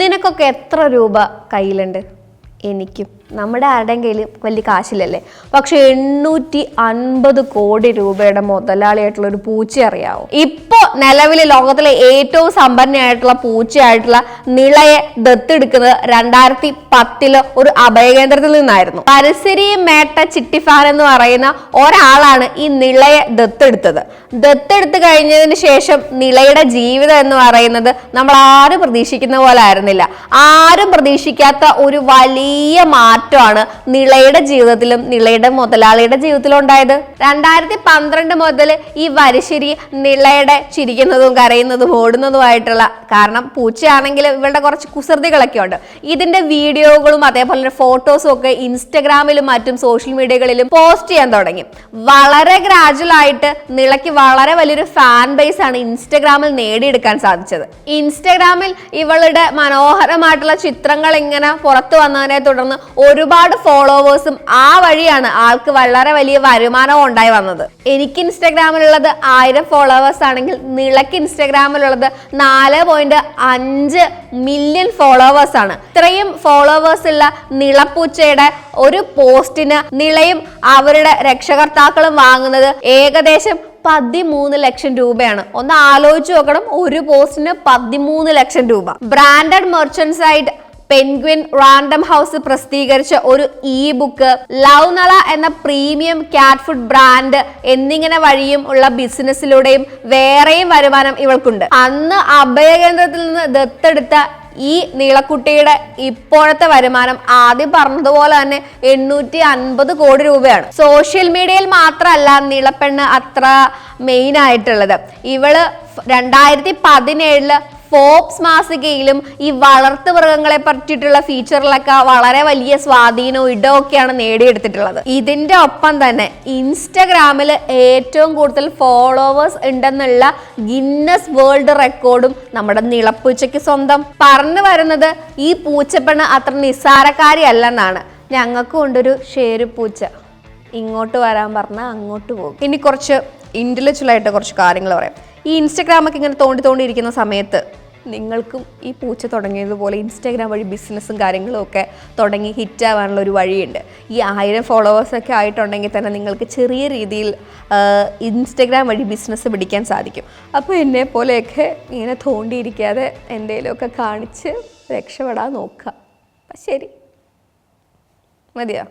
നിനക്കൊക്കെ എത്ര രൂപ കയ്യിലുണ്ട്? എനിക്കും നമ്മുടെ ആരുടെയും കയ്യിൽ വലിയ കാശില്ലല്ലേ. പക്ഷെ 850 കോടി രൂപയുടെ മുതലാളിയായിട്ടുള്ള ഒരു പൂച്ച അറിയാവോ? ഇപ്പോ നിലവിൽ ലോകത്തിലെ ഏറ്റവും സമ്പന്നയായിട്ടുള്ള പൂച്ചയായിട്ടുള്ള നിളയെ ദത്തെടുക്കുന്നത് 2010 ഒരു അഭയകേന്ദ്രത്തിൽ നിന്നായിരുന്നു. പരിസരി മേട്ട ചിട്ടിഫാൻ എന്ന് പറയുന്ന ഒരാളാണ് ഈ നിളയെ ദത്തെടുത്തത്. ദത്തെടുത്ത് കഴിഞ്ഞതിന് ശേഷം നിളയുടെ ജീവിതം എന്ന് പറയുന്നത് നമ്മൾ ആരും പ്രതീക്ഷിക്കുന്ന പോലെ ആയിരുന്നില്ല. ആരും പ്രതീക്ഷിക്കാത്ത ഒരു വലിയ മാറ്റമാണ് നിളയുടെ ജീവിതത്തിലും നിളയുടെ മുതലാളിയുടെ ജീവിതത്തിലും ഉണ്ടായത്. 2012 മുതൽ ഈ വരിശ്ശേരി നിളയുടെ ചിരിക്കുന്നതും കരയുന്നതും ഓടുന്നതുമായിട്ടുള്ള, കാരണം പൂച്ചയാണെങ്കിൽ ഇവരുടെ കുറച്ച് കുസൃതികളൊക്കെ ഉണ്ട്, ഇതിന്റെ വീഡിയോകളും അതേപോലെ ഫോട്ടോസും ഒക്കെ ഇൻസ്റ്റഗ്രാമിലും മറ്റും സോഷ്യൽ മീഡിയകളിലും പോസ്റ്റ് ചെയ്യാൻ തുടങ്ങി. വളരെ ഗ്രാജുവൽ ആയിട്ട് നിളയ്ക്ക് വളരെ വലിയൊരു ഫാൻ ബേസ് ആണ് ഇൻസ്റ്റഗ്രാമിൽ നേടിയെടുക്കാൻ സാധിച്ചത്. ഇൻസ്റ്റഗ്രാമിൽ ഇവളുടെ മനോഹരമായിട്ടുള്ള ചിത്രങ്ങൾ ഇങ്ങനെ പുറത്തു വന്നതിനെ തുടർന്ന് ഒരുപാട് ഫോളോവേഴ്സും ആ വഴിയാണ് ആൾക്ക് വളരെ വലിയ വരുമാനവും ഉണ്ടായി വന്നത്. എനിക്ക് ഇൻസ്റ്റഗ്രാമിലുള്ളത് 1000 ഫോളോവേഴ്സ് ആണെങ്കിൽ നിളയ്ക്ക് ഇൻസ്റ്റഗ്രാമിലുള്ളത് 4.5 മില്യൺ ഫോളോവേഴ്സ് ആണ്. ഇത്രയും ഫോളോവേഴ്സ് ഉള്ള നിളപ്പൂച്ചയുടെ ഒരു പോസ്റ്റിന് നിളയും അവരുടെ രക്ഷകർത്താക്കളും വാങ്ങുന്നത് ഏകദേശം 13 ലക്ഷം രൂപയാണ്. ഒന്ന് ആലോചിച്ച് നോക്കണം, ഒരു പോസ്റ്റിന് 13 ലക്ഷം രൂപ. Branded merchant site Penguin Random House പ്രസിദ്ധീകരിച്ച ഒരു ഇ ബുക്ക്, ലവ് നള എന്ന പ്രീമിയം ക്യാറ്റ് ഫുഡ് ബ്രാൻഡ് എന്നിങ്ങനെ വഴിയും ഉള്ള ബിസിനസ്സിലൂടെയും വേറെയും വരുമാനം ഇവൾക്കുണ്ട്. അന്ന് അഭയകേന്ദ്രത്തിൽ നിന്ന് ദത്തെടുത്ത ഈ നീളക്കുട്ടിയുടെ ഇപ്പോഴത്തെ വരുമാനം ആദ്യം പറഞ്ഞതുപോലെ തന്നെ 850 കോടി രൂപയാണ്. സോഷ്യൽ മീഡിയയിൽ മാത്രമല്ല നീളപ്പെണ്ണ് അത്ര മെയിൻ ആയിട്ടുള്ളത്. ഇവള് 2017 ഫോബ്സ് മാസികയിലും ഈ വളർത്തു മൃഗങ്ങളെ പറ്റിയിട്ടുള്ള ഫീച്ചറിലൊക്കെ വളരെ വലിയ സ്വാധീനവും ഇടമൊക്കെയാണ് നേടിയെടുത്തിട്ടുള്ളത്. ഇതിന്റെ ഒപ്പം തന്നെ ഇൻസ്റ്റഗ്രാമിൽ ഏറ്റവും കൂടുതൽ ഫോളോവേഴ്സ് ഉണ്ടെന്നുള്ള ഗിന്നസ് വേൾഡ് റെക്കോർഡും നമ്മുടെ നിളപ്പൂച്ചയ്ക്ക് സ്വന്തം. പറഞ്ഞു വരുന്നത് ഈ പൂച്ചപ്പെണ്ണ് അത്ര നിസ്സാരക്കാരി അല്ലെന്നാണ്. ഞങ്ങൾക്കും ഉണ്ടൊരു ഷേരുപൂച്ച, ഇങ്ങോട്ട് വരാൻ പറഞ്ഞാൽ അങ്ങോട്ട് പോകും. ഇനി കുറച്ച് ഇൻ്റലക്ച്വൽ ആയിട്ട് കുറച്ച് കാര്യങ്ങൾ പറയാം. ഈ ഇൻസ്റ്റഗ്രാമൊക്കെ ഇങ്ങനെ തോണ്ടിയിരിക്കുന്ന സമയത്ത് നിങ്ങൾക്കും ഈ പൂച്ച തുടങ്ങിയതുപോലെ ഇൻസ്റ്റാഗ്രാം വഴി ബിസിനസ്സും കാര്യങ്ങളും ഒക്കെ തുടങ്ങി ഹിറ്റാവാനുള്ള ഒരു വഴിയുണ്ട്. ഈ 1000 ഫോളോവേഴ്സൊക്കെ ആയിട്ടുണ്ടെങ്കിൽ തന്നെ നിങ്ങൾക്ക് ചെറിയ രീതിയിൽ ഇൻസ്റ്റഗ്രാം വഴി ബിസിനസ് പിടിക്കാൻ സാധിക്കും. അപ്പോൾ എന്നെ പോലെയൊക്കെ ഇങ്ങനെ തോണ്ടിയിരിക്കാതെ എന്തെങ്കിലുമൊക്കെ കാണിച്ച് രക്ഷപ്പെടാൻ നോക്കുക. ശരി, മതിയോ?